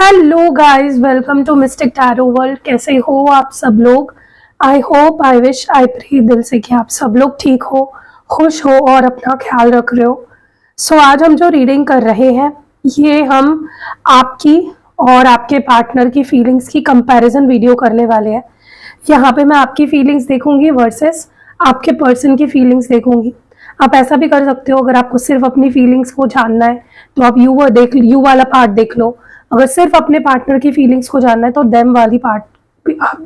Hello guys, welcome to mystic tarot world. कैसे हो आप सब लोग? I hope, I wish, I pray दिल से कि आप सब लोग ठीक हो, खुश हो और अपना ख्याल रख रहे हो। आज हम जो रीडिंग कर रहे हैं, ये हम आपकी और आपके पार्टनर की फीलिंग्स की कंपैरिजन वीडियो करने वाले हैं। यहाँ पे मैं आपकी फीलिंग्स देखूंगी वर्सेस आपके पर्सन की फीलिंग्स देखूंगी। आप ऐसा भी कर सकते हो, अगर आपको सिर्फ अपनी फीलिंग्स को जानना है तो आप यू वाला पार्ट देख लो। अगर सिर्फ अपने पार्टनर की फीलिंग्स को जानना है तो देम वाली पार्ट भी आप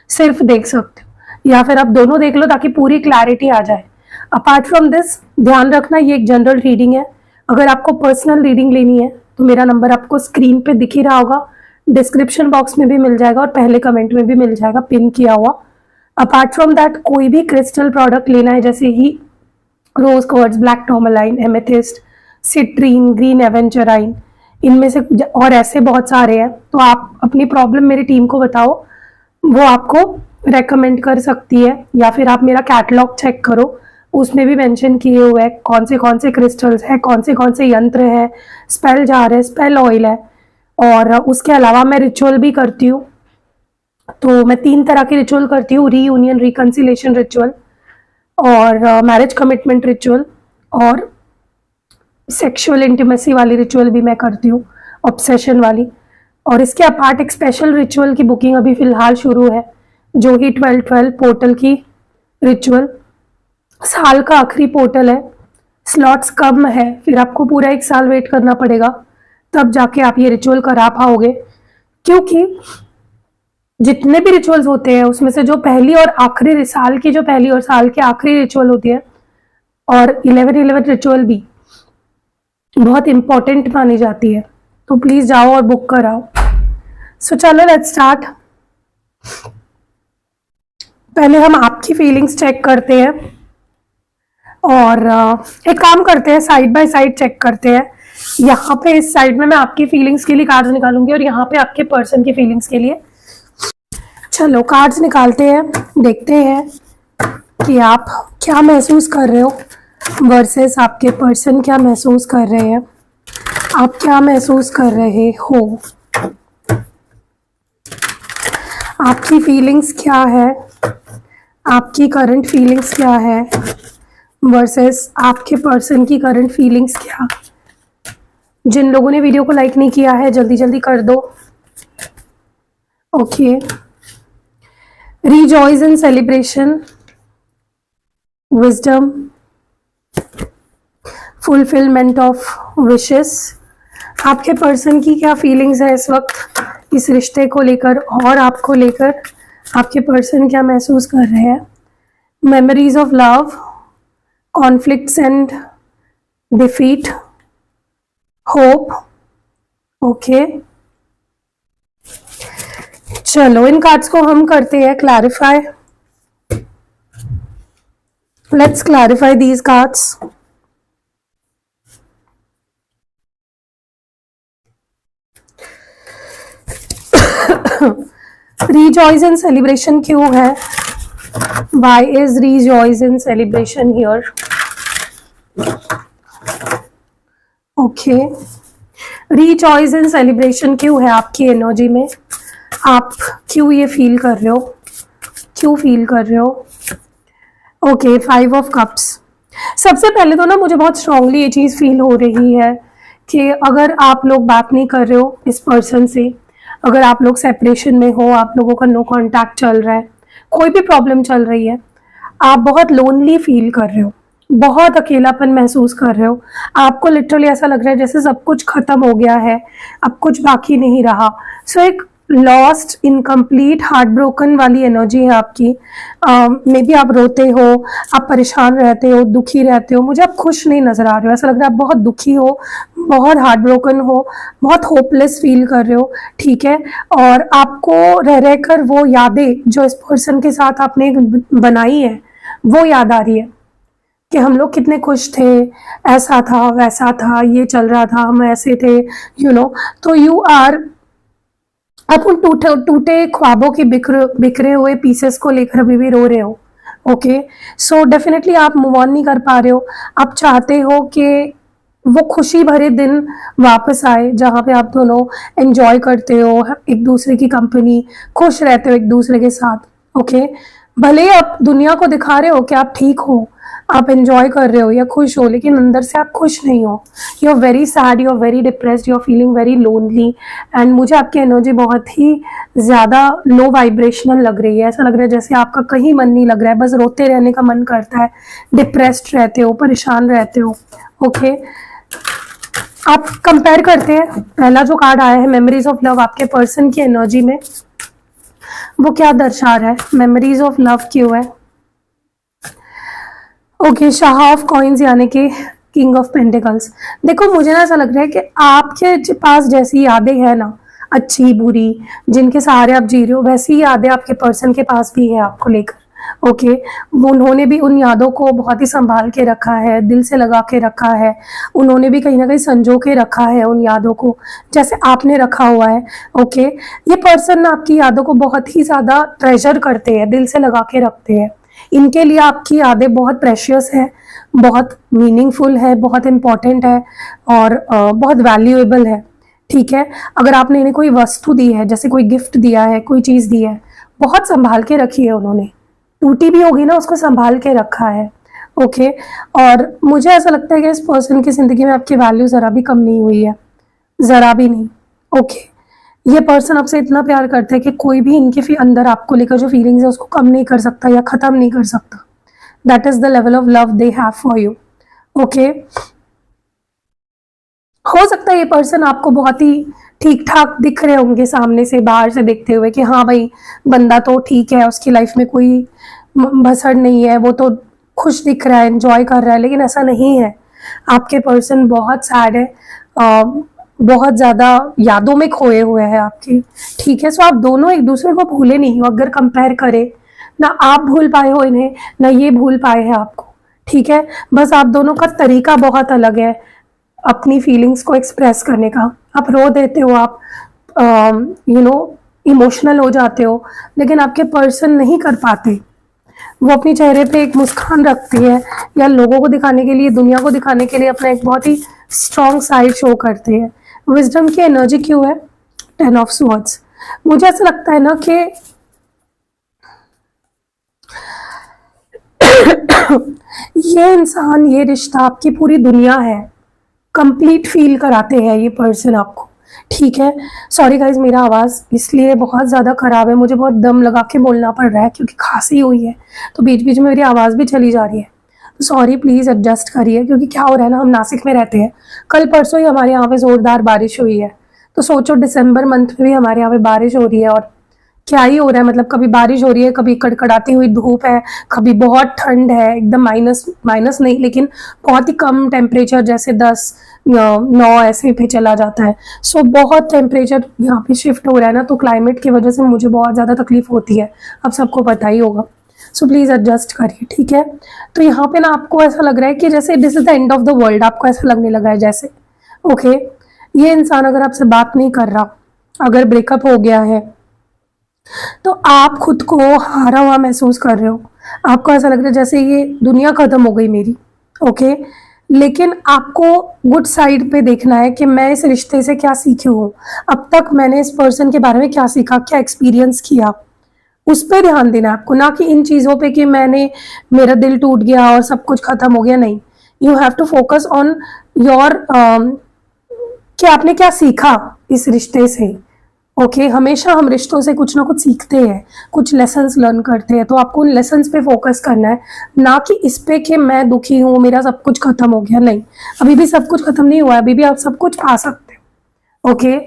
सिर्फ देख सकते हो, या फिर आप दोनों देख लो ताकि पूरी क्लैरिटी आ जाए। अपार्ट फ्रॉम दिस, ध्यान रखना ये एक जनरल रीडिंग है। अगर आपको पर्सनल रीडिंग लेनी है तो मेरा नंबर आपको स्क्रीन पे दिख ही रहा होगा, डिस्क्रिप्शन बॉक्स में भी मिल जाएगा और पहले कमेंट में भी मिल जाएगा पिन किया हुआ। अपार्ट फ्रॉम दैट, कोई भी क्रिस्टल प्रोडक्ट लेना है जैसे ही rose quartz, black tourmaline, amethyst, citrine, green aventurine, इनमें से और ऐसे बहुत सारे हैं, तो आप अपनी प्रॉब्लम मेरी टीम को बताओ, वो आपको रेकमेंड कर सकती है। या फिर आप मेरा कैटलॉग चेक करो, उसमें भी मेंशन किए हुए हैं कौन से क्रिस्टल्स हैं, कौन से यंत्र है, स्पेल जार है, स्पेल ऑयल है। और उसके अलावा मैं रिचुअल भी करती हूँ। तो मैं 3 तरह के रिचुअल करती हूँ: रीयूनियन, रिकंसिलेशन रिचुअल और मैरिज कमिटमेंट रिचुअल, और सेक्सुअल इंटीमेसी वाली रिचुअल भी मैं करती हूँ, ऑब्सेशन वाली। और इसके अपार्ट एक स्पेशल रिचुअल की बुकिंग अभी फिलहाल शुरू है, जो कि 12-12 पोर्टल की रिचुअल। साल का आखिरी पोर्टल है, स्लॉट्स कम है, फिर आपको पूरा 1 साल वेट करना पड़ेगा, तब जाके आप ये रिचुअल करा पाओगे। क्योंकि जितने भी रिचुअल्स होते हैं उसमें से जो पहली और आखिरी साल की, जो पहली और साल की आखिरी रिचुअल होती है, और 11-11 रिचुअल भी बहुत इंपॉर्टेंट मानी जाती है। तो प्लीज जाओ और बुक कराओ। चलो लेट्स स्टार्ट। पहले हम आपकी फीलिंग्स चेक करते हैं, और एक काम करते हैं, साइड बाय साइड चेक करते हैं। यहाँ पे इस साइड में मैं आपकी फीलिंग्स के लिए कार्ड्स निकालूंगी और यहाँ पे आपके पर्सन की फीलिंग्स के लिए। चलो कार्ड्स निकालते हैं, देखते हैं कि आप क्या महसूस कर रहे हो वर्सेस आपके पर्सन क्या महसूस कर रहे हैं। आप क्या महसूस कर रहे हो, आपकी फीलिंग्स क्या है, आपकी करंट फीलिंग्स क्या है वर्सेस आपके पर्सन की करंट फीलिंग्स क्या। जिन लोगों ने वीडियो को लाइक नहीं किया है जल्दी जल्दी कर दो। Okay, rejoice in celebration, wisdom, fulfilment of wishes. आपके पर्सन की क्या फीलिंग्स है इस वक्त इस रिश्ते को लेकर और आपको लेकर, आपके पर्सन क्या महसूस कर रहे हैं। Memories of love, conflicts and defeat, hope. Okay, चलो इन कार्ड्स को हम करते हैं clarify. Let's clarify these cards. Rejoice in celebration क्यों है? Why is rejoice in celebration here? Okay, rejoice in celebration क्यों है आपकी एनर्जी में? आप क्यों ये फील कर रहे हो, क्यों फील कर रहे हो? Okay, 5 of cups. सबसे पहले तो ना मुझे बहुत स्ट्रांगली ये चीज़ फील हो रही है कि अगर आप लोग बात नहीं कर रहे हो इस पर्सन से, अगर आप लोग सेपरेशन में हो, आप लोगों का नो कांटेक्ट चल रहा है, कोई भी प्रॉब्लम चल रही है, आप बहुत लोनली फील कर रहे हो, बहुत अकेलापन महसूस कर रहे हो। आपको लिटरली ऐसा लग रहा है जैसे सब कुछ खत्म हो गया है, अब कुछ बाकी नहीं रहा। एक लॉस्ट, इनकम्प्लीट, हार्ट ब्रोकन वाली एनर्जी है आपकी। मे बी आप रोते हो, आप परेशान रहते हो, दुखी रहते हो, मुझे आप खुश नहीं नजर आ रहे हो। ऐसा लग रहा है आप बहुत दुखी हो, बहुत हार्ट ब्रोकन हो, बहुत होपलेस फील कर रहे हो, ठीक है। और आपको रह कर वो यादें जो इस पर्सन के साथ आपने बनाई है वो याद आ रही है कि हम लोग कितने खुश थे, ऐसा था, वैसा था, ये चल रहा था, हम ऐसे थे, तो यू आर, आप उन टूटे ख्वाबों के बिखरे हुए पीसेस को लेकर अभी भी रो रहे हो। ओके, सो डेफिनेटली आप मूव ऑन नहीं कर पा रहे हो। आप चाहते हो कि वो खुशी भरे दिन वापस आए जहाँ पे आप दोनों एंजॉय करते हो एक दूसरे की कंपनी, खुश रहते हो एक दूसरे के साथ। ओके, भले ही आप दुनिया को दिखा रहे हो कि आप ठीक हो, आप एंजॉय कर रहे हो या खुश हो, लेकिन अंदर से आप खुश नहीं हो। You are very sad, you are very depressed, you are feeling very lonely. And मुझे आपकी एनर्जी बहुत ही ज़्यादा लो वाइब्रेशनल लग रही है। ऐसा लग रहा है जैसे आपका कहीं मन नहीं लग रहा है, बस रोते रहने का मन करता है, डिप्रेस्ड रहते हो, परेशान रहते हो। ओके, आप कंपेयर करते हैं, पहला जो कार्ड आया है मेमोरीज ऑफ लव, आपके पर्सन की एनर्जी में वो क्या दर्शा रहा है? मेमोरीज ऑफ लव क्यों है? ओके, शाह ऑफ कॉइन्स यानी कि किंग ऑफ पेंटिकल्स। देखो, मुझे ना ऐसा लग रहा है कि आपके पास जैसी यादें हैं ना, अच्छी बुरी, जिनके सहारे आप जी रहे हो, वैसी यादें आपके पर्सन के पास भी है आपको लेकर। ओके, उन्होंने भी उन यादों को बहुत ही संभाल के रखा है, दिल से लगा के रखा है, उन्होंने भी कहीं ना कहीं संजो के रखा है उन यादों को, जैसे आपने रखा हुआ है। ओके, ये पर्सन आपकी यादों को बहुत ही ज़्यादा ट्रेजर करते हैं, दिल से लगा के रखते हैं। इनके लिए आपकी यादें बहुत प्रेशियस है, बहुत मीनिंगफुल है, बहुत इम्पॉर्टेंट है और बहुत वैल्यूएबल है। ठीक है, अगर आपने इन्हें कोई वस्तु दी है, जैसे कोई गिफ्ट दिया है, कोई चीज़ दी है, बहुत संभाल के रखी है उन्होंने, टूटी भी होगी ना, उसको संभाल के रखा है। ओके, और मुझे ऐसा लगता है कि इस पर्सन की ज़िंदगी में आपकी वैल्यू ज़रा भी कम नहीं हुई है, ज़रा भी नहीं। ओके, ये पर्सन आपसे इतना प्यार करता है कि कोई भी इनके अंदर आपको लेकर जो फीलिंग्स है उसको कम नहीं कर सकता या ख़त्म नहीं कर सकता। That is the level of love they have for you. Okay, हो सकता है ये पर्सन आपको बहुत ही ठीक ठाक दिख रहे होंगे सामने से, बाहर से देखते हुए, कि हाँ भाई बंदा तो ठीक है, उसकी लाइफ में कोई भसड़ नहीं है, वो तो खुश दिख रहा है, एंजॉय कर रहा है, लेकिन ऐसा नहीं है। आपके पर्सन बहुत सैड है, बहुत ज़्यादा यादों में खोए हुए हैं आपकी। ठीक है, सो आप दोनों एक दूसरे को भूले नहीं हो। अगर कंपेयर करें ना, आप भूल पाए हो इन्हें, ना ये भूल पाए हैं आपको। ठीक है, बस आप दोनों का तरीका बहुत अलग है अपनी फीलिंग्स को एक्सप्रेस करने का। आप रो देते हो, आप इमोशनल हो जाते हो, लेकिन आपके पर्सन नहीं कर पाते। वो अपने चेहरे पे एक मुस्कान रखती है, या लोगों को दिखाने के लिए, दुनिया को दिखाने के लिए अपना एक बहुत ही स्ट्रॉन्ग साइड शो करते हैं। विजडम की एनर्जी क्यों है? 10 ऑफ स्वॉर्ड्स। मुझे ऐसा लगता है ना कि ये इंसान, ये रिश्ता आपकी पूरी दुनिया है, कंप्लीट फील कराते हैं ये पर्सन आपको। ठीक है, सॉरी गाइज, मेरा आवाज़ इसलिए बहुत ज़्यादा ख़राब है, मुझे बहुत दम लगा के बोलना पड़ रहा है क्योंकि खांसी हुई है, तो बीच बीच में मेरी आवाज़ भी चली जा रही है। तो सॉरी, प्लीज़ एडजस्ट करिए, क्योंकि क्या हो रहा है ना, हम नासिक में रहते हैं, कल परसों ही हमारे यहाँ पे ज़ोरदार बारिश हुई है। तो सोचो, दिसंबर मंथ में भी हमारे यहाँ पे बारिश हो रही है, और क्या ही हो रहा है, मतलब कभी बारिश हो रही है, कभी कड़कड़ाती हुई धूप है, कभी बहुत ठंड है, एकदम माइनस माइनस नहीं, लेकिन बहुत ही कम टेम्परेचर, जैसे 10 9 ऐसे पे चला जाता है। सो बहुत टेम्परेचर यहाँ पे शिफ्ट हो रहा है ना, तो क्लाइमेट की वजह से मुझे बहुत ज़्यादा तकलीफ होती है, अब सबको पता ही होगा। सो प्लीज़ एडजस्ट करिए। ठीक है, तो यहाँ पे ना आपको ऐसा लग रहा है कि जैसे this is the end of the world, आपको ऐसा लगने लगा है जैसे। ओके, ये इंसान अगर आपसे बात नहीं कर रहा, अगर ब्रेकअप हो गया है, तो आप खुद को हारा हुआ महसूस कर रहे हो, आपको ऐसा लग रहा है जैसे ये दुनिया ख़त्म हो गई मेरी। ओके, लेकिन आपको गुड साइड पे देखना है कि मैं इस रिश्ते से क्या सीखी हूँ, अब तक मैंने इस पर्सन के बारे में क्या सीखा, क्या एक्सपीरियंस किया, उस पर ध्यान देना है आपको, ना कि इन चीज़ों पे कि मेरा दिल टूट गया और सब कुछ ख़त्म हो गया। नहीं, you have to focus on your कि आपने क्या सीखा इस रिश्ते से। ओके, हमेशा हम रिश्तों से कुछ ना कुछ सीखते हैं, कुछ लेसन्स लर्न करते हैं, तो आपको उन लेसन्स पे फोकस करना है, ना कि इस पे कि मैं दुखी हूँ, मेरा सब कुछ खत्म हो गया। नहीं, अभी भी सब कुछ खत्म नहीं हुआ है, अभी भी आप सब कुछ पा सकते हो। ओके,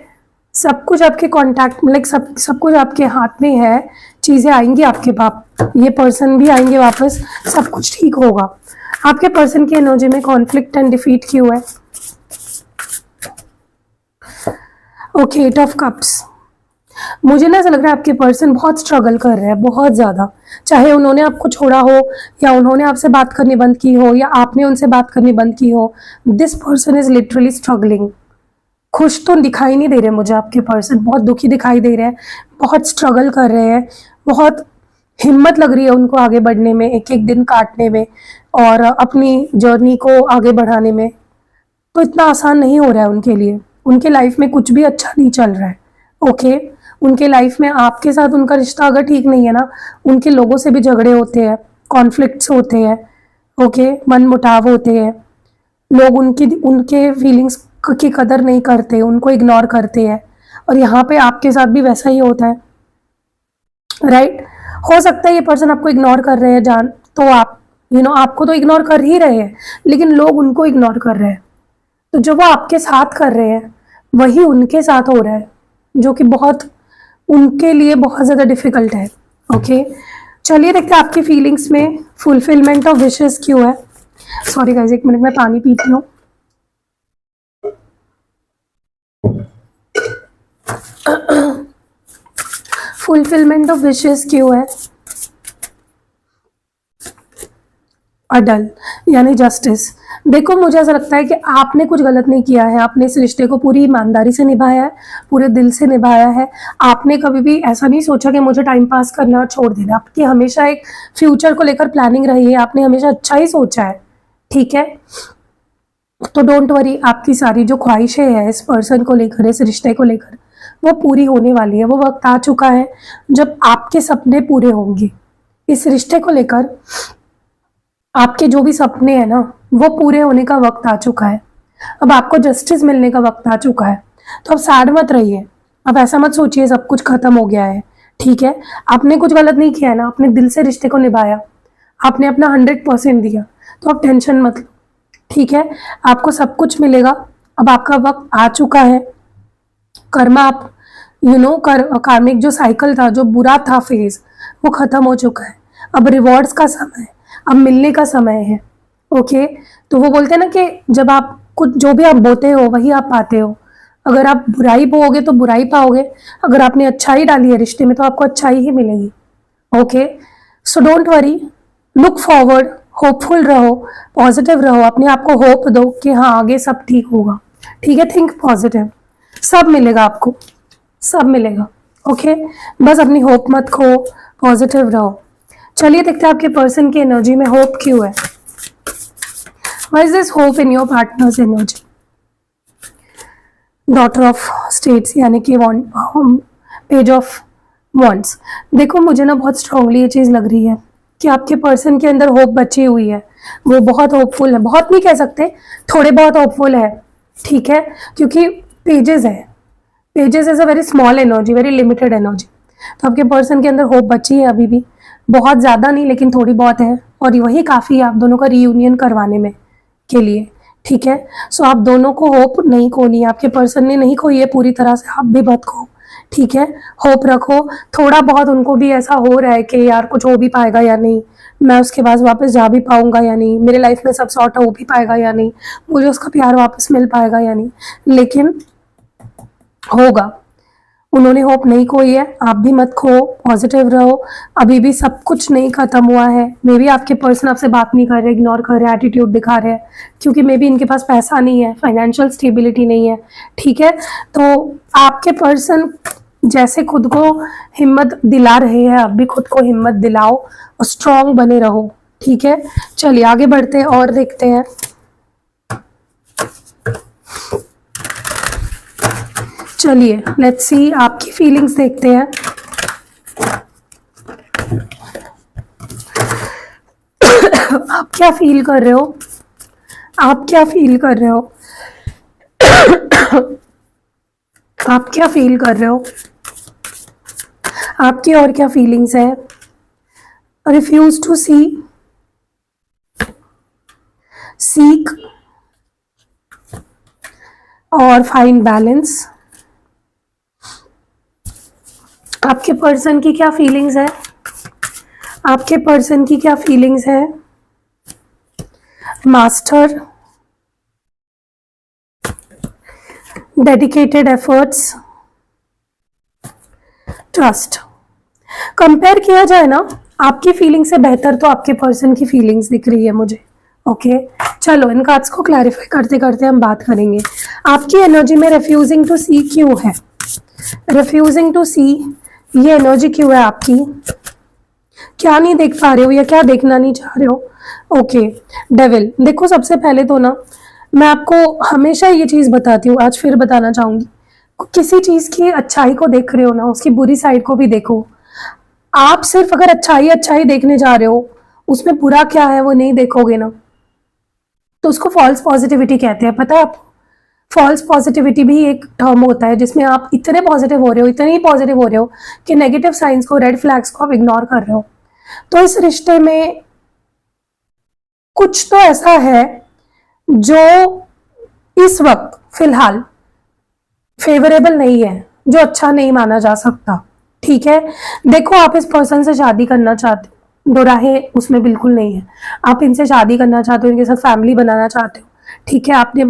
सब कुछ आपके कॉन्टैक्ट में, सब कुछ आपके हाथ में है, चीज़ें आएंगी आपके पास, ये पर्सन भी आएंगे वापस, सब कुछ ठीक होगा। आपके पर्सन की एनर्जी में कॉन्फ्लिक्ट एंड डिफीट क्यों है? Okay, 8 of cups. मुझे ना ऐसा लग रहा है आपके पर्सन बहुत स्ट्रगल कर रहे हैं, बहुत ज़्यादा, चाहे उन्होंने आपको छोड़ा हो, या उन्होंने आपसे बात करनी बंद की हो, या आपने उनसे बात करनी बंद की हो। This person is literally struggling. खुश तो दिखाई नहीं दे रहे मुझे आपके पर्सन, बहुत दुखी दिखाई दे रहे हैं, बहुत स्ट्रगल कर रहे हैं, बहुत हिम्मत लग रही है उनको आगे बढ़ने में, एक एक दिन काटने में और अपनी जर्नी को आगे बढ़ाने में। तो इतना आसान नहीं हो रहा है उनके लिए, उनके लाइफ में कुछ भी अच्छा नहीं चल रहा है। ओके, उनके लाइफ में आपके साथ उनका रिश्ता अगर ठीक नहीं है ना, उनके लोगों से भी झगड़े होते हैं, कॉन्फ्लिक्ट्स होते हैं। ओके, मन मुटाव होते हैं, लोग उनकी उनके फीलिंग्स की कदर नहीं करते, उनको इग्नोर करते हैं। और यहाँ पे आपके साथ भी वैसा ही होता है, राइट। हो सकता है ये पर्सन आपको इग्नोर कर रहे हैं जान, तो आप आपको तो इग्नोर कर ही रहे हैं, लेकिन लोग उनको इग्नोर कर रहे हैं। तो जो वो आपके साथ कर रहे हैं वही उनके साथ हो रहा है, जो कि बहुत उनके लिए बहुत ज़्यादा डिफिकल्ट है। ओके, चलिए देखते हैं आपकी फीलिंग्स में फुलफिलमेंट ऑफ विशेस क्यों है। सॉरी गाइस, एक मिनट में पानी पीती हूँ। फुलफिलमेंट ऑफ विशेस क्यों है। अडल यानी जस्टिस। देखो, मुझे ऐसा लगता है कि आपने कुछ गलत नहीं किया है, आपने इस रिश्ते को पूरी ईमानदारी से निभाया है, पूरे दिल से निभाया है। आपने कभी भी ऐसा नहीं सोचा कि मुझे टाइम पास करना और छोड़ देना। आपकी हमेशा एक फ्यूचर को लेकर प्लानिंग रही है, आपने हमेशा अच्छा ही सोचा है, ठीक है। तो डोंट वरी, आपकी सारी जो ख्वाहिशें हैं इस पर्सन को लेकर, इस रिश्ते को लेकर, वो पूरी होने वाली है। वो वक्त आ चुका है जब आपके सपने पूरे होंगे इस रिश्ते को लेकर। आपके जो भी सपने हैं ना, वो पूरे होने का वक्त आ चुका है। अब आपको जस्टिस मिलने का वक्त आ चुका है। तो अब सैड मत रहिए, अब ऐसा मत सोचिए सब कुछ खत्म हो गया है, ठीक है। आपने कुछ गलत नहीं किया है ना, आपने दिल से रिश्ते को निभाया, आपने अपना 100% दिया, तो अब टेंशन मत लो, ठीक है। आपको सब कुछ मिलेगा। अब आपका वक्त आ चुका है। कर्मा, आप कार्मिक जो साइकिल था, जो बुरा था फेज, वो खत्म हो चुका है। अब रिवॉर्ड्स का समय है, अब मिलने का समय है। ओके, तो वो बोलते हैं ना कि जब आप कुछ जो भी आप बोते हो वही आप पाते हो। अगर आप बुराई बोओगे तो बुराई पाओगे, अगर आपने अच्छाई डाली है रिश्ते में तो आपको अच्छाई ही मिलेगी। Okay, so don't worry, look forward, hopeful रहो, पॉजिटिव रहो, अपने आप को होप दो कि हाँ आगे सब ठीक होगा, ठीक है। थिंक पॉजिटिव, सब मिलेगा आपको, सब मिलेगा। ओके, बस अपनी होप मत खो, पॉजिटिव रहो। चलिए देखते हैं आपके पर्सन की एनर्जी में होप क्यों है। What is this hope in your partners energy. Daughter of states यानी कि पेज ऑफ वॉन्ड्स। देखो, मुझे ना बहुत स्ट्रांगली ये चीज़ लग रही है कि आपके पर्सन के अंदर होप बची हुई है। वो बहुत होपफुल है, बहुत नहीं कह सकते, थोड़े बहुत होपफुल है, ठीक है। क्योंकि पेजेस है, pages is a very small energy, very limited energy. तो आपके पर्सन के अंदर होप बची है अभी भी, बहुत ज़्यादा नहीं लेकिन थोड़ी बहुत है, और वही काफ़ी है आप दोनों का रीयूनियन करवाने में के लिए, ठीक है। सो आप दोनों को होप नहीं खोनी है, आपके पर्सन ने नहीं खोई है पूरी तरह से, आप भी मत खो, ठीक है। होप रखो, थोड़ा बहुत उनको भी ऐसा हो रहा है कि यार कुछ हो भी पाएगा या नहीं, मैं उसके पास वापस जा भी पाऊंगा या नहीं, मेरे लाइफ में सब सॉर्ट हो भी पाएगा या नहीं, मुझे उसका प्यार वापस मिल पाएगा या नहीं, लेकिन होगा। उन्होंने होप नहीं खोई है, आप भी मत खो, पॉजिटिव रहो। अभी भी सब कुछ नहीं खत्म हुआ है। मे बी आपके पर्सन आपसे बात नहीं कर रहे, इग्नोर कर रहे, एटीट्यूड दिखा रहे हैं, क्योंकि मे बी इनके पास पैसा नहीं है, फाइनेंशियल स्टेबिलिटी नहीं है, ठीक है। तो आपके पर्सन जैसे खुद को हिम्मत दिला रहे हैं, आप भी खुद को हिम्मत दिलाओ और स्ट्रांग बने रहो, ठीक है। चलिए आगे बढ़ते हैं और देखते हैं। चलिए लेट्स सी, आपकी फीलिंग्स देखते हैं। आप क्या फील कर रहे हो, आप क्या फील कर रहे हो, आप क्या फील कर रहे हो, आपकी और क्या फीलिंग्स है। रिफ्यूज टू सी, सीक और फाइंड बैलेंस। आपके पर्सन की क्या फीलिंग्स है, आपके पर्सन की क्या फीलिंग्स है। Master, dedicated efforts, trust. Compare किया जाए ना, आपकी फीलिंग से बेहतर तो आपके पर्सन की फीलिंग्स दिख रही है मुझे। ओके, चलो इन कार्ड्स को क्लैरिफाई करते करते हम बात करेंगे। आपकी एनर्जी में रिफ्यूजिंग टू सी क्यों है, रिफ्यूजिंग टू सी ये एनर्जी क्यों है आपकी, क्या नहीं देख पा रहे हो या क्या देखना नहीं चाह रहे हो। Okay, devil. देखो सबसे पहले तो ना मैं आपको हमेशा ये चीज बताती हूँ, आज फिर बताना चाहूंगी, किसी चीज की अच्छाई को देख रहे हो ना, उसकी बुरी साइड को भी देखो। आप सिर्फ अगर अच्छाई अच्छाई देखने जा रहे हो, उसमें बुरा क्या है वो नहीं देखोगे ना, तो उसको फॉल्स पॉजिटिविटी कहते हैं। पता है आपको, फॉल्स पॉजिटिविटी भी एक टर्म होता है जिसमें आप इतने पॉजिटिव हो रहे हो, इतने ही पॉजिटिव हो रहे हो कि नेगेटिव साइंस को, रेड फ्लैग्स को आप इग्नोर कर रहे हो। तो इस रिश्ते में कुछ तो ऐसा है जो इस वक्त फिलहाल फेवरेबल नहीं है, जो अच्छा नहीं माना जा सकता। ठीक है, देखो आप इस पर्सन से शादी करना चाहते हो, दो राहें उसमें बिल्कुल नहीं है। आप इनसे शादी करना चाहते हो, इनके साथ फैमिली बनाना चाहते हो, ठीक है, आपने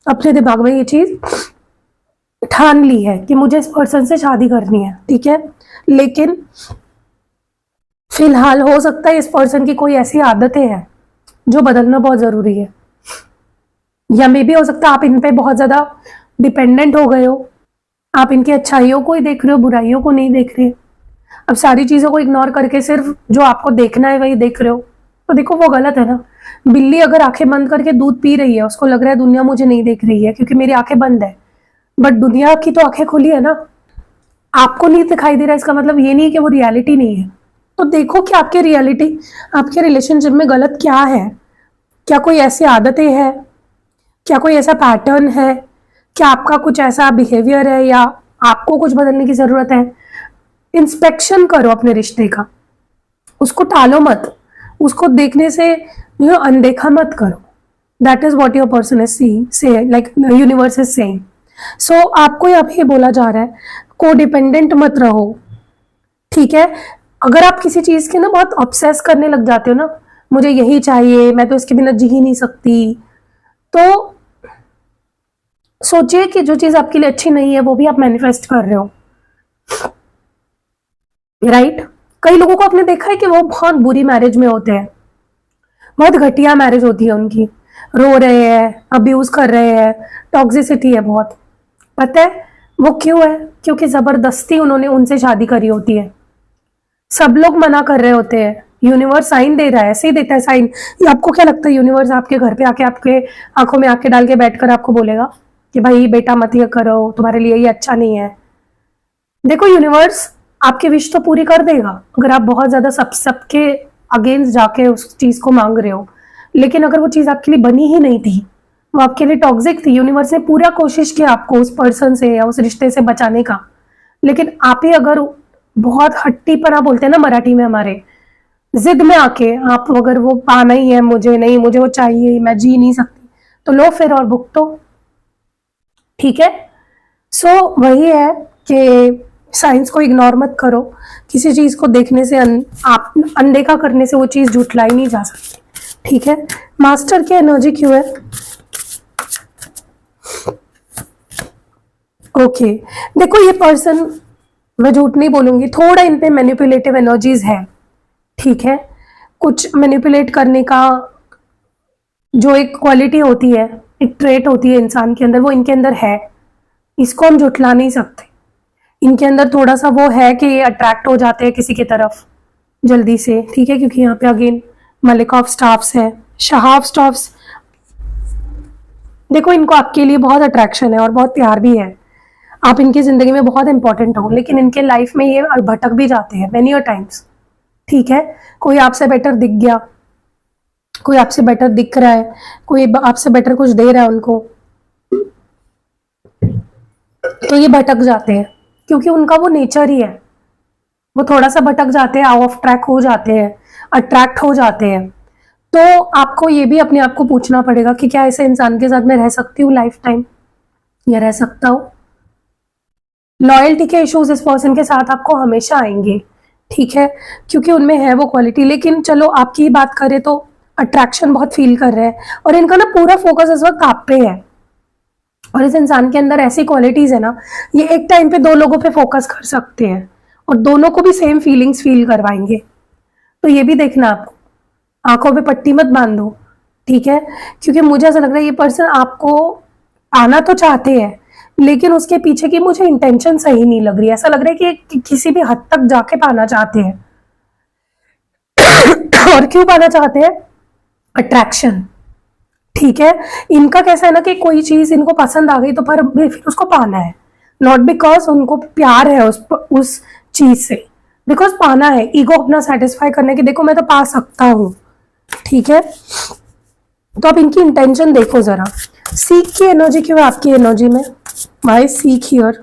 अपने दिमाग में ये चीज ठान ली है कि मुझे इस पर्सन से शादी करनी है, ठीक है। लेकिन फिलहाल हो सकता है इस पर्सन की कोई ऐसी आदतें हैं जो बदलना बहुत जरूरी है, या मे भी हो सकता है आप इन पे बहुत ज्यादा डिपेंडेंट हो गए हो, आप इनकी अच्छाइयों को ही देख रहे हो, बुराइयों को नहीं देख रहे। अब सारी चीजों को इग्नोर करके सिर्फ जो आपको देखना है वही देख रहे हो, तो देखो वो गलत है ना। बिल्ली अगर आंखें बंद करके दूध पी रही है, उसको लग रहा है दुनिया मुझे नहीं देख रही है क्योंकि मेरी आंखें बंद है, बट दुनिया की तो आंखें खुली है ना। आपको नहीं दिखाई दे रहा, इसका मतलब ये नहीं कि वो रियलिटी नहीं है। तो देखो कि आपकी रियलिटी, आपके रिलेशनशिप में गलत क्या है, क्या कोई ऐसी आदतें हैं, क्या कोई ऐसा पैटर्न है, क्या आपका कुछ ऐसा बिहेवियर है, या आपको कुछ बदलने की जरूरत है। इंस्पेक्शन करो अपने रिश्ते का, उसको टालो मत, उसको देखने से अनदेखा मत करो। That is what your person is seeing, से लाइक यूनिवर्स इज सेइंग। सो आपको यहाँ पे बोला जा रहा है को डिपेंडेंट मत रहो, ठीक है। अगर आप किसी चीज के ना बहुत ऑब्सेस करने लग जाते हो ना, मुझे यही चाहिए, मैं तो इसके बिना जी ही नहीं सकती, तो सोचिए कि जो चीज आपके लिए अच्छी नहीं है वो भी आप मैनिफेस्ट कर रहे हो, राइट। कई लोगों को आपने देखा है कि वो बहुत बुरी मैरिज में होते हैं, बहुत घटिया मैरिज होती है उनकी, रो रहे हैं, अब्यूज कर रहे हैं, टॉक्सिसिटी है बहुत। पता है वो क्यों है? क्योंकि जबरदस्ती उन्होंने उनसे शादी करी होती है, सब लोग मना कर रहे होते हैं, यूनिवर्स साइन दे रहा है, ऐसे ही देता है साइन। ये आपको क्या लगता है यूनिवर्स आपके घर पे आके आपके आंखों में आंखें डाल के बैठकर आपको बोलेगा कि भाई बेटा मत ये करो, तुम्हारे लिए ये अच्छा नहीं है? देखो यूनिवर्स आपकी विश तो पूरी कर देगा अगर आप बहुत ज्यादा सबके अगेंस्ट जाके उस चीज को मांग रहे हो। लेकिन अगर वो चीज आपके लिए बनी ही नहीं थी, वो आपके लिए टॉक्सिक थी, यूनिवर्स ने पूरा कोशिश किया आपको उस पर्सन से या उस रिश्ते से बचाने का, लेकिन आप ही अगर बहुत हट्टीपना बोलते हैं ना मराठी में हमारे, जिद में आके आप अगर वो पाना ही है, मुझे नहीं, मुझे वो चाहिए, मैं जी नहीं सकती, तो लो फिर और भुगतो, ठीक है। सो वही है कि साइंस को इग्नोर मत करो, किसी चीज को देखने से आप अनदेखा करने से वो चीज झुठलाई नहीं जा सकती, ठीक है। मास्टर की एनर्जी क्यों है? ओके, देखो ये पर्सन, मैं झूठ नहीं बोलूंगी, थोड़ा इन पे मैनिपुलेटिव एनर्जीज है, ठीक है। कुछ मैनिपुलेट करने का जो एक क्वालिटी होती है, एक ट्रेट होती है इंसान के अंदर, वो इनके अंदर है, इसको हम झुठला नहीं सकते। इनके अंदर थोड़ा सा वो है कि ये अट्रैक्ट हो जाते हैं किसी की तरफ जल्दी से, ठीक है, क्योंकि यहाँ पे अगेन मलिक ऑफ स्टाफ्स है, शाह ऑफ स्टाफ्स। देखो इनको आपके लिए बहुत अट्रैक्शन है और बहुत प्यार भी है, आप इनकी जिंदगी में बहुत इंपॉर्टेंट हो, लेकिन इनके लाइफ में ये भटक भी जाते हैं मेनी अ टाइम्स, ठीक है। कोई आपसे बेटर दिख गया, कोई आपसे बेटर दिख रहा है, कोई आपसे बेटर कुछ दे रहा है उनको, तो ये भटक जाते हैं क्योंकि उनका वो नेचर ही है, वो थोड़ा सा भटक जाते हैं, आउट ऑफ ट्रैक हो जाते हैं, अट्रैक्ट हो जाते हैं। तो आपको ये भी अपने आप को पूछना पड़ेगा कि क्या ऐसे इंसान के साथ मैं रह सकती हूँ लाइफ टाइम, या रह सकता हूँ। लॉयल्टी के इश्यूज इस पर्सन के साथ आपको हमेशा आएंगे, ठीक है, क्योंकि उनमें है वो क्वालिटी। लेकिन चलो आपकी बात करें तो अट्रैक्शन बहुत फील कर रहे हैं और इनका ना पूरा फोकस इस वक्त आप पे है, और इस इंसान के अंदर ऐसी क्वालिटीज है ना, ये एक टाइम पे दो लोगों पे फोकस कर सकते हैं और दोनों को भी सेम फीलिंग्स फील करवाएंगे। तो ये भी देखना, आपको आंखों पे पट्टी मत बांधो, ठीक है, क्योंकि मुझे ऐसा लग रहा है ये पर्सन आपको आना तो चाहते हैं, लेकिन उसके पीछे की मुझे इंटेंशन सही नहीं लग रही है। ऐसा लग रहा है कि किसी भी हद तक जाके पाना चाहते हैं और क्यों पाना चाहते हैं? अट्रैक्शन, ठीक है। इनका कैसा है ना कि कोई चीज इनको पसंद आ गई तो फिर उसको पाना है, नॉट बिकॉज उनको प्यार है उस चीज से, बिकॉज पाना है, ईगो अपना सेटिस्फाई करने की, देखो मैं तो पा सकता हूँ। ठीक है, तो आप इनकी इंटेंशन देखो जरा। सीख की एनर्जी क्यों है आपकी एनर्जी में? Why seek here?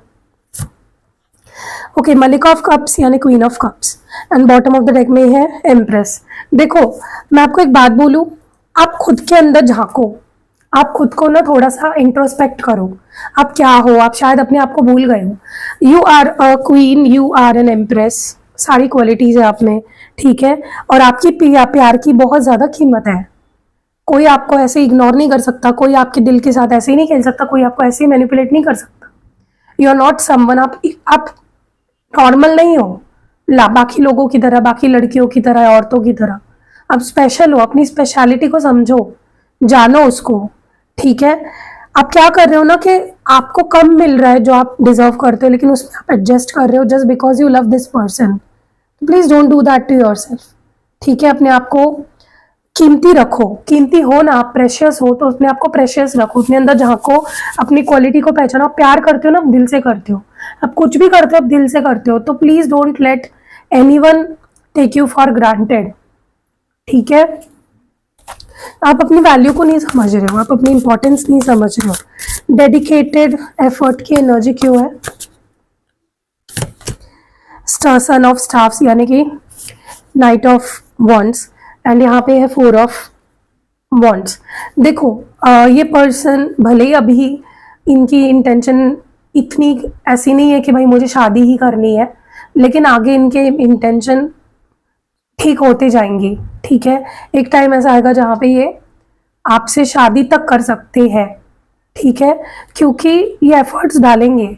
ओके, मलिक ऑफ कप्स यानी queen of cups, and bottom of the deck में है एम्प्रेस। देखो मैं आपको एक बात बोलूं, आप खुद के अंदर झांको, आप खुद को ना थोड़ा सा इंट्रोस्पेक्ट करो, आप क्या हो, आप शायद अपने आप को भूल गए हो। You are a queen, you are an empress, सारी क्वालिटीज है आप में। ठीक है, और आपकी प्यार की बहुत ज्यादा कीमत है। कोई आपको ऐसे इग्नोर नहीं कर सकता, कोई आपके दिल के साथ ऐसे ही नहीं खेल सकता, कोई आपको ऐसे ही मैनिपुलेट नहीं कर सकता। यू आर नॉट समवन, आप नॉर्मल नहीं हो बाकी लोगों की तरह, बाकी लड़कियों की तरह, औरतों की तरह। आप स्पेशल हो, अपनी स्पेशलिटी को समझो, जानो उसको। ठीक है, आप क्या कर रहे हो ना कि आपको कम मिल रहा है जो आप डिजर्व करते हो, लेकिन उसमें आप एडजस्ट कर रहे हो just because you love this person. Please don't do that to yourself. ठीक है, अपने आप को कीमती रखो, कीमती हो ना, आप प्रेशियस हो तो अपने आप को प्रेशियस रखो, अपने अंदर झांको, अपनी क्वालिटी को पहचानो। आप प्यार करते हो ना, दिल से करते हो, आप कुछ भी करते हो आप दिल से करते हो, तो please don't let anyone take you for granted. ठीक है, आप अपनी वैल्यू को नहीं समझ रहे हो, आप अपनी इंपॉर्टेंस नहीं समझ रहे हो। डेडिकेटेड एफर्ट की एनर्जी क्यों है? सन ऑफ स्टाफ्स यानी कि नाइट ऑफ वॉन्ड्स, एंड यहाँ पे है 4 ऑफ वॉन्ड्स। देखो ये पर्सन भले ही अभी इनकी इंटेंशन इतनी ऐसी नहीं है कि भाई मुझे शादी ही करनी है, लेकिन आगे इनके इंटेंशन ठीक होते जाएंगी। ठीक है, एक टाइम ऐसा आएगा जहाँ पे ये आपसे शादी तक कर सकते हैं। ठीक है, क्योंकि ये एफर्ट्स डालेंगे,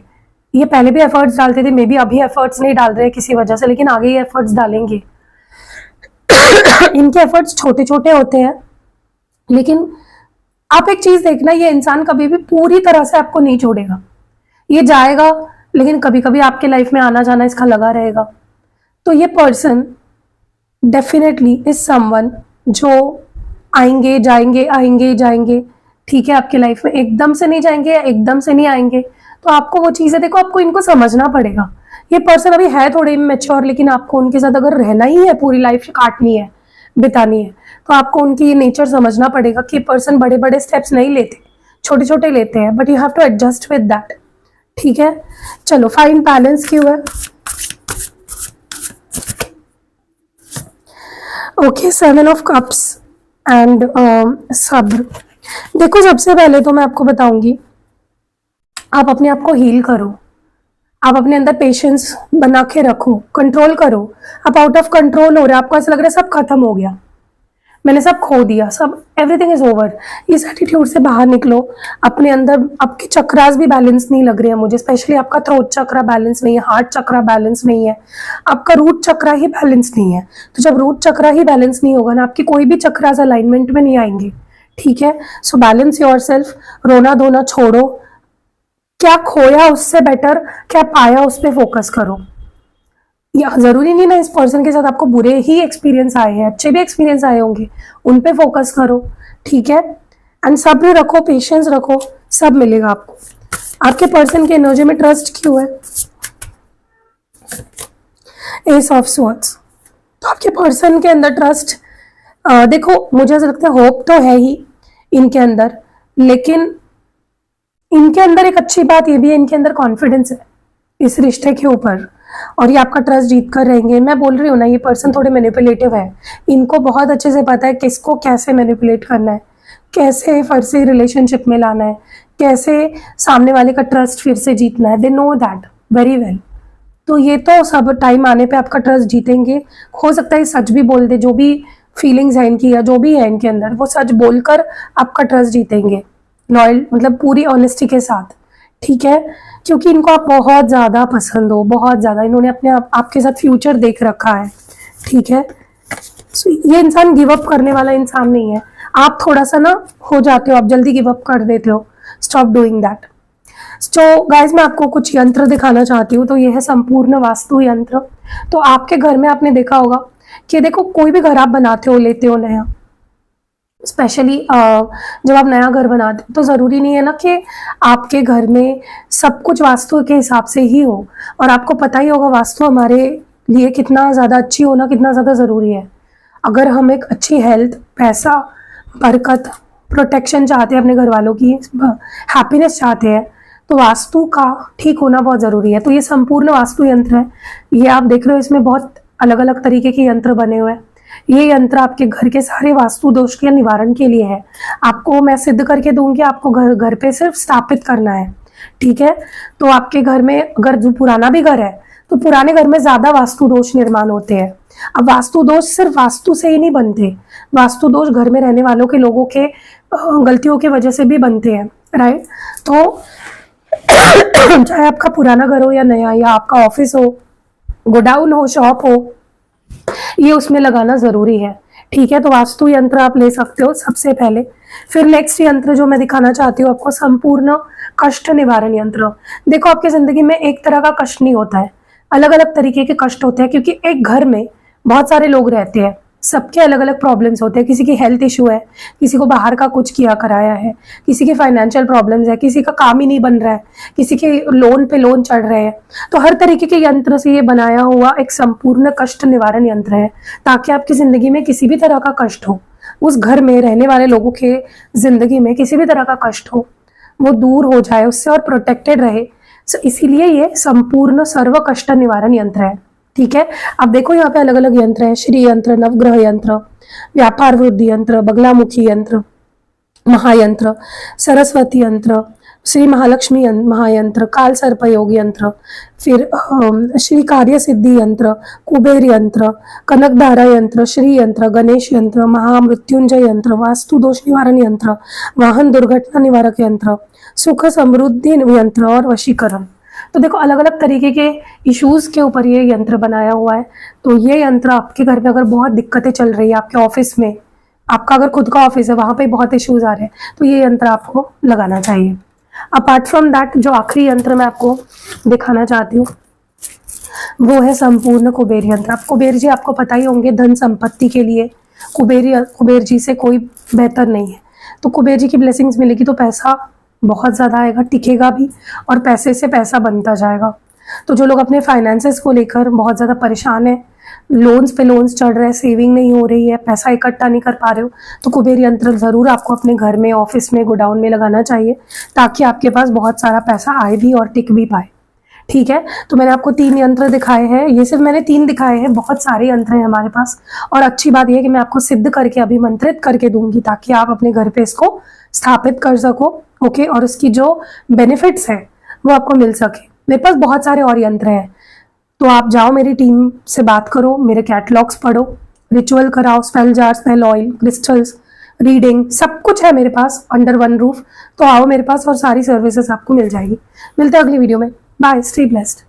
ये पहले भी एफर्ट्स डालते थे, मे बी अभी एफर्ट्स नहीं डाल रहे किसी वजह से, लेकिन आगे ये एफर्ट्स डालेंगे। इनके एफर्ट्स छोटे छोटे होते हैं, लेकिन आप एक चीज देखना, ये इंसान कभी भी पूरी तरह से आपको नहीं छोड़ेगा, ये जाएगा लेकिन कभी कभी आपके लाइफ में आना जाना इसका लगा रहेगा। तो ये पर्सन डेफिनेटली इज समवन जो आएंगे जाएंगे आएंगे जाएंगे। ठीक है, आपके लाइफ में एकदम से नहीं जाएंगे या एकदम से नहीं आएंगे, तो आपको वो चीजें देखो, आपको इनको समझना पड़ेगा। ये पर्सन अभी है थोड़े इमेच्योर, लेकिन आपको उनके साथ अगर रहना ही है, पूरी लाइफ काटनी है, बितानी है, तो आपको उनकी ये नेचर समझना पड़ेगा कि पर्सन बड़े बड़े स्टेप्स नहीं लेते, छोटे छोटे लेते हैं, but you have to adjust with that. ठीक है, चलो फाइन बैलेंस क्यों है? ओके, 7 ऑफ कप्स एंड सब्र। देखो सबसे पहले तो मैं आपको बताऊंगी, आप अपने आप को हील करो, आप अपने अंदर पेशेंस बना के रखो, कंट्रोल करो। आप आउट ऑफ कंट्रोल हो रहे हैं, आपको ऐसा लग रहा है सब खत्म हो गया, मैंने सब खो दिया, सब एवरीथिंग इज ओवर। इस एटीट्यूड से बाहर निकलो। अपने अंदर आपके चक्रास भी बैलेंस नहीं लग रहे हैं मुझे, स्पेशली आपका थ्रोट चक्रा बैलेंस नहीं है, हार्ट चक्रा बैलेंस नहीं है, आपका रूट चक्रा ही बैलेंस नहीं है। तो जब रूट चक्रा ही बैलेंस नहीं होगा ना, आपकी कोई भी चक्रास अलाइनमेंट में नहीं आएंगे। ठीक है, सो बैलेंस योरसेल्फ, रोना धोना छोड़ो, क्या खोया उससे बेटर क्या पाया उस पर फोकस करो। या जरूरी नहीं ना इस पर्सन के साथ आपको बुरे ही एक्सपीरियंस आए हैं, अच्छे भी एक्सपीरियंस आए होंगे, उन पे फोकस करो। ठीक है, एंड सब्र रखो, पेशेंस रखो, सब मिलेगा आपको। आपके पर्सन के एनर्जी में ट्रस्ट क्यों है? S of swords. तो आपके पर्सन के अंदर ट्रस्ट, देखो मुझे ऐसा लगता है होप तो है ही इनके अंदर, लेकिन इनके अंदर एक अच्छी बात ये भी है, इनके अंदर कॉन्फिडेंस है इस रिश्ते के ऊपर, और ये आपका ट्रस्ट जीत कर रहेंगे। मैं बोल रही हूँ ना, ये पर्सन थोड़े मैनिपुलेटिव है, इनको बहुत अच्छे से पता है किसको कैसे मैनिपुलेट करना है, कैसे फिर से रिलेशनशिप में लाना है, कैसे सामने वाले का ट्रस्ट फिर से जीतना है। They know that very well. तो ये तो सब टाइम आने पे आपका ट्रस्ट जीतेंगे। हो सकता है सच भी बोल दे, जो भी फीलिंग्स है इनकी या जो भी है इनके अंदर, वो सच बोलकर आपका ट्रस्ट जीतेंगे, लॉयल मतलब पूरी ऑनेस्टी के साथ। ठीक है, क्योंकि इनको आप बहुत ज़्यादा पसंद हो, बहुत ज़्यादा, इन्होंने अपने आपके साथ फ्यूचर देख रखा है। ठीक है, सो ये इंसान गिव अप करने वाला इंसान नहीं है। आप थोड़ा सा ना हो जाते हो, आप जल्दी गिव अप कर देते हो, स्टॉप डूइंग दैट। तो गाइज मैं आपको कुछ यंत्र दिखाना चाहती हूँ। तो ये है संपूर्ण वास्तु यंत्र। तो आपके घर में आपने देखा होगा कि देखो कोई भी घर आप बनाते हो, लेते हो नया, स्पेशली जब आप नया घर बनाते हो तो ज़रूरी नहीं है ना कि आपके घर में सब कुछ वास्तु के हिसाब से ही हो। और आपको पता ही होगा वास्तु हमारे लिए कितना ज़्यादा अच्छी होना कितना ज़्यादा ज़रूरी है। अगर हम एक अच्छी हेल्थ, पैसा, बरकत, प्रोटेक्शन चाहते हैं, अपने घर वालों की हैप्पीनेस चाहते हैं, तो वास्तु का ठीक होना बहुत ज़रूरी है। तो ये संपूर्ण वास्तु यंत्र है। ये आप देख रहे हो, इसमें बहुत अलग अलग तरीके के यंत्र बने हुए हैं। ये यंत्र आपके घर के सारे वास्तु दोष के निवारण के लिए है। आपको मैं सिद्ध करके दूंगी, आपको घर पे सिर्फ स्थापित करना है, ठीक है। तो आपके घर में अगर जो पुराना भी घर है तो पुराने घर में ज्यादा वास्तु दोष निर्माण होते हैं। अब वास्तु दोष सिर्फ वास्तु से ही नहीं बनते, वास्तु दोष घर में रहने वालों के लोगों के गलतियों की वजह से भी बनते हैं, राइट। तो चाहे आपका पुराना घर हो या नया, या आपका ऑफिस हो, गोडाउन हो, शॉप हो, ये उसमें लगाना जरूरी है, ठीक है। तो वास्तु यंत्र आप ले सकते हो सबसे पहले। फिर नेक्स्ट यंत्र जो मैं दिखाना चाहती हूँ आपको, संपूर्ण कष्ट निवारण यंत्र। देखो, आपकी जिंदगी में एक तरह का कष्ट नहीं होता है, अलग अलग तरीके के कष्ट होते हैं, क्योंकि एक घर में बहुत सारे लोग रहते हैं, सबके अलग अलग प्रॉब्लम्स होते हैं। किसी की हेल्थ इशू है, किसी को बाहर का कुछ किया कराया है, किसी के फाइनेंशियल प्रॉब्लम्स है, किसी का काम ही नहीं बन रहा है, किसी के लोन पे लोन चढ़ रहे हैं। तो हर तरीके के यंत्र से ये बनाया हुआ एक संपूर्ण कष्ट निवारण यंत्र है, ताकि आपकी जिंदगी में किसी भी तरह का कष्ट हो, उस घर में रहने वाले लोगों के जिंदगी में किसी भी तरह का कष्ट हो, वो दूर हो जाए उससे और प्रोटेक्टेड रहे। इसीलिए ये संपूर्ण सर्व कष्ट निवारण यंत्र है, ठीक है। अब देखो, यहाँ पे अलग अलग यंत्र है। श्री यंत्र, नवग्रह यंत्र, व्यापार वृद्धि यंत्र, बगलामुखी यंत्र, महायंत्र, सरस्वती यंत्र, श्री महालक्ष्मी महायंत्र, काल सर्पयोग यंत्र, फिर श्री कार्य सिद्धि यंत्र, कुबेर यंत्र, कनकधारा यंत्र, श्री यंत्र, गणेश यंत्र, महामृत्युंजय यंत्र, वास्तु दोष निवारण यंत्र, वाहन दुर्घटना निवारक यंत्र, सुख समृद्धि यंत्र और वशीकरण। तो देखो, अलग अलग तरीके के इश्यूज के ऊपर ये यंत्र बनाया हुआ है। तो ये यंत्र आपके घर में अगर बहुत दिक्कतें चल रही है, आपके ऑफिस में, आपका अगर खुद का ऑफिस है, वहां पे बहुत इश्यूज आ रहे हैं, तो ये यंत्र आपको लगाना चाहिए। अपार्ट फ्रॉम दैट, जो आखिरी यंत्र मैं आपको दिखाना चाहती हूँ वो है संपूर्ण कुबेर यंत्र। आप कुबेर जी आपको पता ही होंगे, धन संपत्ति के लिए कुबेर जी से कोई बेहतर नहीं है। तो कुबेर जी की ब्लेसिंग्स मिलेगी तो पैसा बहुत ज़्यादा आएगा, टिकेगा भी, और पैसे से पैसा बनता जाएगा। तो जो लोग अपने फाइनेंसेस को लेकर बहुत ज़्यादा परेशान है, लोन्स पे लोन्स चढ़ रहे हैं, सेविंग नहीं हो रही है, पैसा इकट्ठा नहीं कर पा रहे हो, तो कुबेर यंत्र ज़रूर आपको अपने घर में, ऑफिस में, गोडाउन में लगाना चाहिए, ताकि आपके पास बहुत सारा पैसा आए भी और टिक भी पाए, ठीक है। तो मैंने आपको 3 यंत्र दिखाए हैं, ये सिर्फ मैंने 3 दिखाए हैं, बहुत सारे यंत्र हैं हमारे पास। और अच्छी बात यह है कि मैं आपको सिद्ध करके, अभिमंत्रित करके दूंगी, ताकि आप अपने घर पे इसको स्थापित कर सको, ओके। और उसकी जो बेनिफिट्स हैं वो आपको मिल सके। मेरे पास बहुत सारे और यंत्र हैं, तो आप जाओ, मेरी टीम से बात करो, मेरे कैटलॉग्स पढ़ो, रिचुअल कराओ, spell jar, spell oil, crystals, reading, सब कुछ है मेरे पास अंडर वन रूफ। तो आओ मेरे पास और सारी सर्विसेज आपको मिल जाएगी। मिलते हैं अगली वीडियो में। Bye, stay blessed.